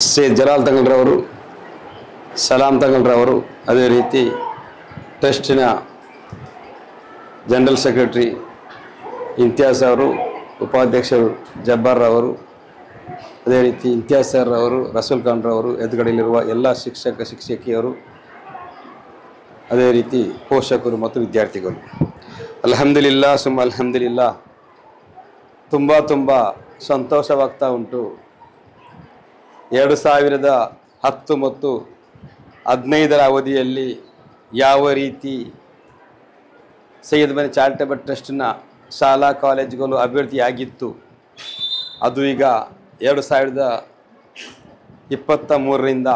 ಸೈಯದ್ ಜಲಾಲ್ ತಂಗಲ್ರವರು, ಸಲಾಂ ತಂಗಲ್ರವರು, ಅದೇ ರೀತಿ ಟ್ರಸ್ಟಿನ general secretary Imtiaz ಅವರು, ಉಪಾಧ್ಯಕ್ಷರು ಜಬ್ಬಾರ್ ಅವರು, ಅದೇ ರೀತಿ ಇಂತಿಯಾಜ್ ಸರ್ ಅವರು, ರಸೂಲ್ ಖಾನ್ ರವರು, ಎದುರುಗಡೆಯಲ್ಲಿರುವ ಎಲ್ಲ ಶಿಕ್ಷಕ ಶಿಕ್ಷಕಿಯರು, ಅದೇ ರೀತಿ ಪೋಷಕರು ಮತ್ತು ವಿದ್ಯಾರ್ಥಿಗಳು, ಅಲ್ಹಮ್ದುಲಿಲ್ಲಾ ಸುಮ್ಮ ಅಲ್ಹಮ್ದುಲಿಲ್ಲಾ. ತುಂಬ ಸಂತೋಷವಾಗ್ತಾ ಉಂಟು. 2010 ಮತ್ತು 2015 ಅವಧಿಯಲ್ಲಿ ಯಾವ ರೀತಿ ಸೈಯದ್ ಮದನಿ ಚಾರಿಟಬಲ್ ಟ್ರಸ್ಟ್ನ ಶಾಲಾ ಕಾಲೇಜುಗಳು ಅಭಿವೃದ್ಧಿಯಾಗಿತ್ತು, ಅದು ಈಗ 2023ರಿಂದ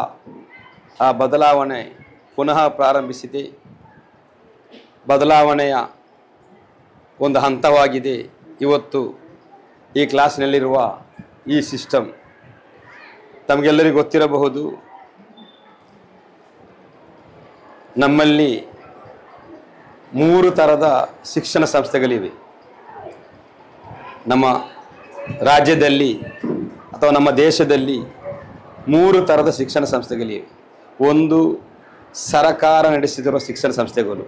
ಆ ಬದಲಾವಣೆ ಪುನಃ ಪ್ರಾರಂಭಿಸಿದೆ. ಬದಲಾವಣೆಯ ಒಂದು ಹಂತವಾಗಿದೆ ಇವತ್ತು ಈ ಕ್ಲಾಸ್ನಲ್ಲಿರುವ ಈ ಸಿಸ್ಟಮ್. ತಮಗೆಲ್ಲರಿಗೂ ಗೊತ್ತಿರಬಹುದು, ನಮ್ಮಲ್ಲಿ 3 ಥರದ ಶಿಕ್ಷಣ ಸಂಸ್ಥೆಗಳಿವೆ. ನಮ್ಮ ರಾಜ್ಯದಲ್ಲಿ ಅಥವಾ ನಮ್ಮ ದೇಶದಲ್ಲಿ 3 ಥರದ ಶಿಕ್ಷಣ ಸಂಸ್ಥೆಗಳಿವೆ. ಒಂದು ಸರಕಾರ ನಡೆಸಿದಿರುವ ಶಿಕ್ಷಣ ಸಂಸ್ಥೆಗಳು,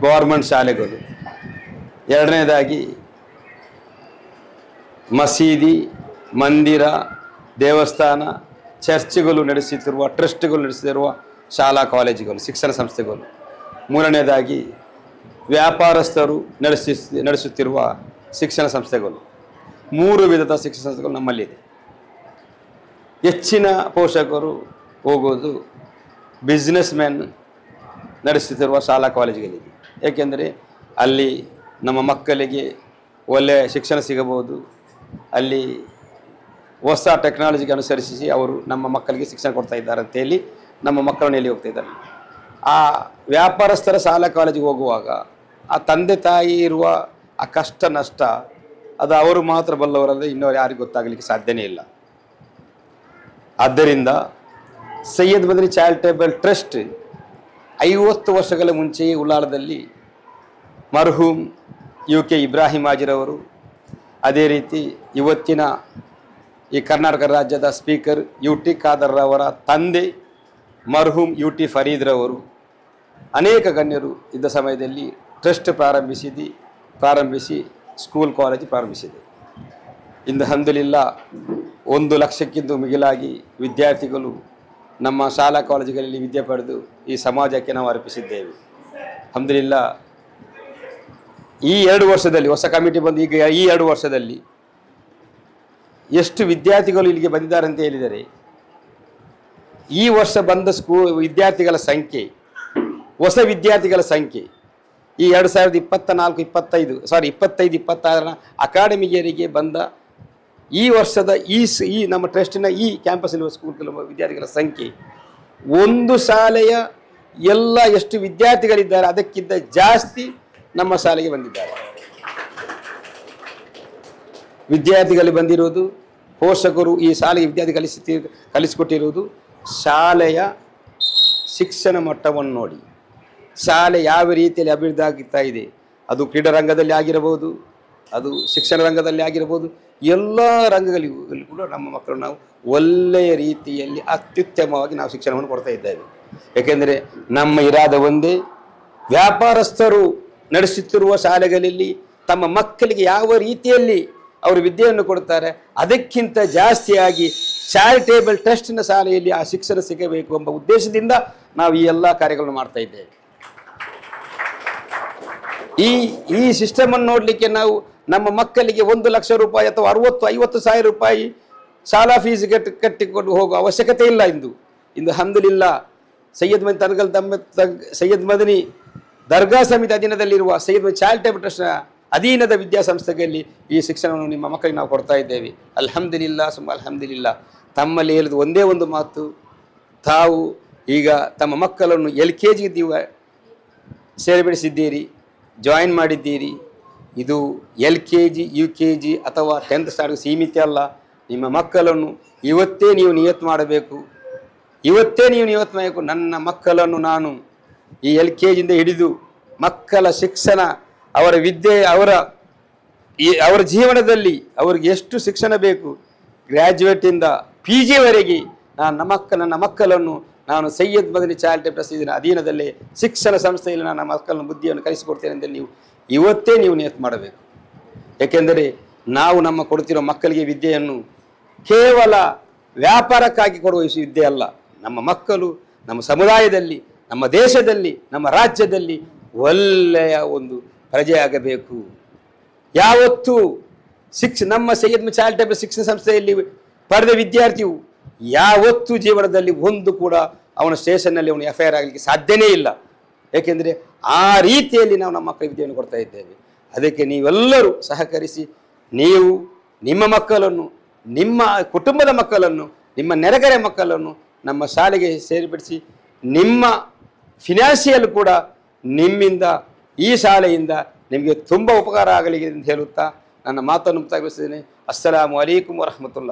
ಗೌರ್ಮೆಂಟ್ ಶಾಲೆಗಳು. ಎರಡನೇದಾಗಿ ಮಸೀದಿ, ಮಂದಿರ, ದೇವಸ್ಥಾನ, ಚರ್ಚ್ಗಳು ನಡೆಸುತ್ತಿರುವ ಟ್ರಸ್ಟ್ಗಳು ನಡೆಸುತ್ತಿರುವ ಶಾಲಾ ಕಾಲೇಜುಗಳು, ಶಿಕ್ಷಣ ಸಂಸ್ಥೆಗಳು. ಮೂರನೇದಾಗಿ ವ್ಯಾಪಾರಸ್ಥರು ನಡೆಸುತ್ತಿರುವ ಶಿಕ್ಷಣ ಸಂಸ್ಥೆಗಳು. 3 ವಿಧದ ಶಿಕ್ಷಣ ಸಂಸ್ಥೆಗಳು ನಮ್ಮಲ್ಲಿದೆ. ಹೆಚ್ಚಿನ ಪೋಷಕರು ಹೋಗೋದು ಬಿಸ್ನೆಸ್ ಮ್ಯಾನ್ ನಡೆಸುತ್ತಿರುವ ಶಾಲಾ ಕಾಲೇಜುಗಳಿಗೆ. ಏಕೆಂದರೆ ಅಲ್ಲಿ ನಮ್ಮ ಮಕ್ಕಳಿಗೆ ಒಳ್ಳೆಯ ಶಿಕ್ಷಣ ಸಿಗಬಹುದು. ಅಲ್ಲಿ ಹೊಸ ಟೆಕ್ನಾಲಜಿಗೆ ಅನುಸರಿಸಿ ಅವರು ನಮ್ಮ ಮಕ್ಕಳಿಗೆ ಶಿಕ್ಷಣ ಕೊಡ್ತಾ ಇದ್ದಾರೆ ಅಂತೇಳಿ ನಮ್ಮ ಮಕ್ಕಳನ್ನು ಎಲ್ಲಿ ಹೋಗ್ತಾ ಇದ್ದಾರೆ. ಆ ವ್ಯಾಪಾರಸ್ಥರ ಶಾಲಾ ಕಾಲೇಜಿಗೆ ಹೋಗುವಾಗ ಆ ತಂದೆ ತಾಯಿ ಇರುವ ಆ ಕಷ್ಟ ನಷ್ಟ ಅದು ಅವರು ಮಾತ್ರ ಬಲ್ಲವರಲ್ಲದೆ ಇನ್ನೊರು ಯಾರಿಗೂ ಗೊತ್ತಾಗಲಿಕ್ಕೆ ಸಾಧ್ಯನೇ ಇಲ್ಲ. ಆದ್ದರಿಂದ ಸೈಯದ್ ಮದನಿ ಚಾರಿಟಬಲ್ ಟ್ರಸ್ಟ್ 50 ವರ್ಷಗಳ ಮುಂಚೆಯೇ ಉಳ್ಳಾಲದಲ್ಲಿ ಮರ್ಹೂಮ್ UK ಇಬ್ರಾಹಿಂ ಹಾಜಿರವರು, ಅದೇ ರೀತಿ ಇವತ್ತಿನ ಈ ಕರ್ನಾಟಕ ರಾಜ್ಯದ ಸ್ಪೀಕರ್ UT ಖಾದರ್ ಅವರ ತಂದೆ ಮರ್ಹೂಮ್ UT ಫರೀದ್ರವರು, ಅನೇಕ ಗಣ್ಯರು ಇದ್ದ ಸಮಯದಲ್ಲಿ ಟ್ರಸ್ಟ್ ಪ್ರಾರಂಭಿಸಿ ಸ್ಕೂಲ್ ಕಾಲೇಜು ಪ್ರಾರಂಭಿಸಿದೆ. ಇಂದು ಅಲ್ಹಮ್ದುಲಿಲ್ಲಾ 1 ಲಕ್ಷಕ್ಕಿಂತ ಮಿಗಿಲಾಗಿ ವಿದ್ಯಾರ್ಥಿಗಳು ನಮ್ಮ ಶಾಲಾ ಕಾಲೇಜುಗಳಲ್ಲಿ ವಿದ್ಯೆ ಪಡೆದು ಈ ಸಮಾಜಕ್ಕೆ ನಾವು ಅರ್ಪಿಸಿದ್ದೇವೆ. ಅಲ್ಹಮ್ದುಲಿಲ್ಲಾ. ಈ 2 ವರ್ಷದಲ್ಲಿ ಹೊಸ ಕಮಿಟಿ ಬಂದು ಈಗ ಈ 2 ವರ್ಷದಲ್ಲಿ ಎಷ್ಟು ವಿದ್ಯಾರ್ಥಿಗಳು ಇಲ್ಲಿಗೆ ಬಂದಿದ್ದಾರೆ ಅಂತ ಹೇಳಿದರೆ, ಈ ವರ್ಷ ಬಂದ ವಿದ್ಯಾರ್ಥಿಗಳ ಸಂಖ್ಯೆ, ಹೊಸ ವಿದ್ಯಾರ್ಥಿಗಳ ಸಂಖ್ಯೆ ಈ 2024-25 ಅಕಾಡೆಮಿಕ್ ಇಯರಿಗೆ ಬಂದ ಈ ವರ್ಷದ ಈ ನಮ್ಮ ಟ್ರಸ್ಟಿನ ಈ ಕ್ಯಾಂಪಸ್ಸಿನ ಸ್ಕೂಲ್ ವಿದ್ಯಾರ್ಥಿಗಳ ಸಂಖ್ಯೆ, ಒಂದು ಶಾಲೆಯ ಎಲ್ಲ ಎಷ್ಟು ವಿದ್ಯಾರ್ಥಿಗಳಿದ್ದಾರೆ ಅದಕ್ಕಿಂತ ಜಾಸ್ತಿ ನಮ್ಮ ಶಾಲೆಗೆ ಬಂದಿದ್ದಾರೆ. ವಿದ್ಯಾರ್ಥಿಗಳು ಬಂದಿರುವುದು, ಪೋಷಕರು ಈ ಶಾಲೆಗೆ ವಿದ್ಯಾರ್ಥಿ ಕಲಿಸಿಕೊಟ್ಟಿರುವುದು ಶಾಲೆಯ ಶಿಕ್ಷಣ ಮಟ್ಟವನ್ನು ನೋಡಿ, ಶಾಲೆ ಯಾವ ರೀತಿಯಲ್ಲಿ ಅಭಿವೃದ್ಧಿ ಆಗುತ್ತಾ ಇದೆ. ಅದು ಕ್ರೀಡಾ ರಂಗದಲ್ಲಿ ಆಗಿರಬಹುದು, ಅದು ಶಿಕ್ಷಣ ರಂಗದಲ್ಲಿ ಆಗಿರಬಹುದು, ಎಲ್ಲ ರಂಗಗಳಿಗೂ ಕೂಡ ನಮ್ಮ ಮಕ್ಕಳು ನಾವು ಒಳ್ಳೆಯ ರೀತಿಯಲ್ಲಿ ಅತ್ಯುತ್ತಮವಾಗಿ ನಾವು ಶಿಕ್ಷಣವನ್ನು ಕೊಡ್ತಾ ಇದ್ದೇವೆ. ಏಕೆಂದರೆ ನಮ್ಮ ಇರಾದ ಒಂದೇ, ವ್ಯಾಪಾರಸ್ಥರು ನಡೆಸುತ್ತಿರುವ ಶಾಲೆಗಳಲ್ಲಿ ತಮ್ಮ ಮಕ್ಕಳಿಗೆ ಯಾವ ರೀತಿಯಲ್ಲಿ ಅವರು ವಿದ್ಯೆಯನ್ನು ಕೊಡ್ತಾರೆ ಅದಕ್ಕಿಂತ ಜಾಸ್ತಿಯಾಗಿ ಚಾರಿಟೇಬಲ್ ಟ್ರಸ್ಟ್ನ ಶಾಲೆಯಲ್ಲಿ ಆ ಶಿಕ್ಷಣ ಸಿಗಬೇಕು ಎಂಬ ಉದ್ದೇಶದಿಂದ ನಾವು ಈ ಎಲ್ಲ ಕಾರ್ಯಗಳನ್ನು ಮಾಡ್ತಾ ಇದ್ದೇವೆ. ಈ ಸಿಸ್ಟಮನ್ನು ನೋಡಲಿಕ್ಕೆ ನಾವು ನಮ್ಮ ಮಕ್ಕಳಿಗೆ 1 ಲಕ್ಷ ರೂಪಾಯಿ ಅಥವಾ 60-50 ಸಾವಿರ ರೂಪಾಯಿ ಶಾಲಾ ಫೀಸ್ ಕಟ್ಟಿಕೊಂಡು ಹೋಗುವ ಅವಶ್ಯಕತೆ ಇಲ್ಲ. ಇಂದು ಅಲ್ಹಮ್ದುಲಿಲ್ಲಾ ಸೈಯದ್ ಮದನಿ ದರ್ಗಾ ಸಮಿತಿ ಅಧೀನದಲ್ಲಿರುವ ಸೈಯದ್ ಮದನಿ ಚಾರಿಟಬಲ್ ಟ್ರಸ್ಟ್ನ ಅಧೀನದ ವಿದ್ಯಾಸಂಸ್ಥೆಯಲ್ಲಿ ಈ ಶಿಕ್ಷಣವನ್ನು ನಿಮ್ಮ ಮಕ್ಕಳಿಗೆ ನಾವು ಕೊಡ್ತಾ ಇದ್ದೇವೆ. ಅಲ್ಹಮ್ದುಲಿಲ್ಲಾ ಸುಮ್ಮ ಅಲ್ಹಮ್ದುಲಿಲ್ಲಾ. ತಮ್ಮಲ್ಲಿ ಹೇಳಿದ ಒಂದೇ ಒಂದು ಮಾತು, ತಾವು ಈಗ ತಮ್ಮ ಮಕ್ಕಳನ್ನು LKG ನೀವು ಸೇರ್ಪಡಿಸಿದ್ದೀರಿ, ಜಾಯಿನ್ ಮಾಡಿದ್ದೀರಿ. ಇದು LKG UKG ಅಥವಾ 10th ಸ್ಟ್ಯಾಂಡರ್ಡ್ ಸೀಮಿತ ಅಲ್ಲ. ನಿಮ್ಮ ಮಕ್ಕಳನ್ನು ಇವತ್ತೇ ನೀವು ನಿಯತ್ ಮಾಡಬೇಕು. ನನ್ನ ಮಕ್ಕಳನ್ನು ನಾನು ಈ LKGಯಿಂದ ಹಿಡಿದು ಮಕ್ಕಳ ಶಿಕ್ಷಣ, ಅವರ ವಿದ್ಯೆ, ಅವರ ಜೀವನದಲ್ಲಿ ಅವರಿಗೆ ಎಷ್ಟು ಶಿಕ್ಷಣ ಬೇಕು, ಗ್ರ್ಯಾಜುಯೇಟಿಂದ PG ನನ್ನ ಮಕ್ಕಳನ್ನು ನಾನು ಸೈಯದ್ ಮದನಿ ಚಾರಿಟೇಬಲ್ ಟ್ರಸ್ಟ್ ಅಧೀನದಲ್ಲಿ ಶಿಕ್ಷಣ ಸಂಸ್ಥೆಯಲ್ಲಿ ನನ್ನ ಮಕ್ಕಳನ್ನು ಬುದ್ಧಿಯನ್ನು ಕಲಿಸಿಕೊಡ್ತೇನೆ ಅಂತ ನೀವು ಇವತ್ತೇ ನೀವು ನಿಯತ್ ಮಾಡಬೇಕು. ಏಕೆಂದರೆ ನಾವು ನಮ್ಮ ಕೊಡ್ತಿರೋ ಮಕ್ಕಳಿಗೆ ವಿದ್ಯೆಯನ್ನು ಕೇವಲ ವ್ಯಾಪಾರಕ್ಕಾಗಿ ಕೊಡುವ ವಿದ್ಯೆ ಅಲ್ಲ. ನಮ್ಮ ಮಕ್ಕಳು ನಮ್ಮ ಸಮುದಾಯದಲ್ಲಿ, ನಮ್ಮ ದೇಶದಲ್ಲಿ, ನಮ್ಮ ರಾಜ್ಯದಲ್ಲಿ ಒಳ್ಳೆಯ ಒಂದು ಪ್ರಜೆಯಾಗಬೇಕು. ಯಾವತ್ತೂ ನಮ್ಮ ಸೈಯದ್ ಚಾರಿಟೇಬಲ್ ಶಿಕ್ಷಣ ಸಂಸ್ಥೆಯಲ್ಲಿ ಪಡೆದ ವಿದ್ಯಾರ್ಥಿಯು ಯಾವತ್ತೂ ಜೀವನದಲ್ಲಿ ಒಂದು ಕೂಡ ಅವನ ಸ್ಟೇಷನ್ನಲ್ಲಿ ಅವನು FIR ಆಗಲಿಕ್ಕೆ ಸಾಧ್ಯನೇ ಇಲ್ಲ. ಏಕೆಂದರೆ ಆ ರೀತಿಯಲ್ಲಿ ನಾವು ನಮ್ಮ ಮಕ್ಕಳ ವಿದ್ಯೆಯನ್ನು ಕೊಡ್ತಾ ಇದ್ದೇವೆ. ಅದಕ್ಕೆ ನೀವೆಲ್ಲರೂ ಸಹಕರಿಸಿ, ನೀವು ನಿಮ್ಮ ಮಕ್ಕಳನ್ನು, ನಿಮ್ಮ ಕುಟುಂಬದ ಮಕ್ಕಳನ್ನು, ನಿಮ್ಮ ನೆರೆಕರೆ ಮಕ್ಕಳನ್ನು ನಮ್ಮ ಶಾಲೆಗೆ ಸೇರಿಪಡಿಸಿ, ನಿಮ್ಮ ಫಿನಾನ್ಷಿಯಲ್ ಕೂಡ ನಿಮ್ಮಿಂದ, ಈ ಶಾಲೆಯಿಂದ ನಿಮಗೆ ತುಂಬ ಉಪಕಾರ ಆಗಲಿದೆ ಅಂತ ಹೇಳುತ್ತಾ ನನ್ನ ಮಾತನ್ನು ಮುಕ್ತಾಯಗೊಳಿಸಿದ್ದೇನೆ. ಅಸ್ಸಲಾಮು ಅಲೈಕುಂ ವರಹಮತುಲ್ಲಾಹ್.